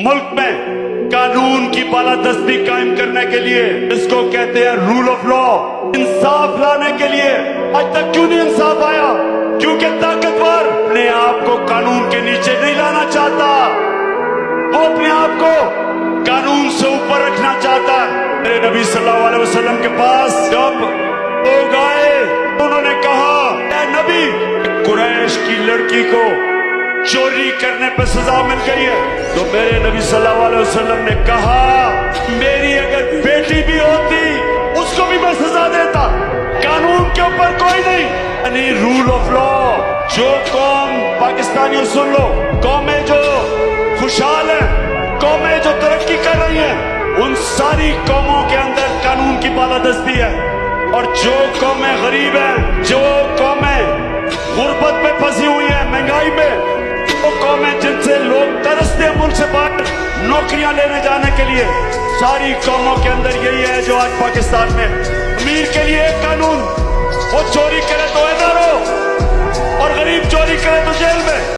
ملک میں قانون کی بالادستی قائم کرنے کے لیے، اس کو کہتے ہیں رول آف لا، انصاف لانے کے لیے آج تک کیوں نہیں انصاف آیا؟ کیونکہ طاقتور اپنے آپ کو قانون کے نیچے نہیں لانا چاہتا، وہ اپنے آپ کو قانون سے اوپر رکھنا چاہتا ہے۔ میرے نبی صلی اللہ علیہ وسلم کے پاس جب لوگ آئے، انہوں نے کہا اے نبی، قریش کی لڑکی کو چوری کرنے پہ سزا مل گئی ہے، تو میرے نبی صلی اللہ علیہ وسلم نے کہا میری اگر بیٹی بھی ہوتی اس کو بھی میں سزا دیتا، قانون کے اوپر کوئی نہیں، یعنی رول آف لا۔ جو قوم، پاکستانیوں سن لو، قومیں جو خوشحال ہیں، قومیں جو ترقی کر رہی ہیں، ان ساری قوموں کے اندر قانون کی بالادستی ہے، اور جو قومیں غریب ہیں، جو قومیں غربت میں پھنسی ہوئی ہیں، مہنگائی میں، وہ قومیں جن سے لوگ ترستے ہیں ملک سے باہر نوکریاں لینے جانے کے لیے، ساری قوموں کے اندر یہی ہے جو آج پاکستان میں امیر کے لیے ایک قانون، وہ چوری کرے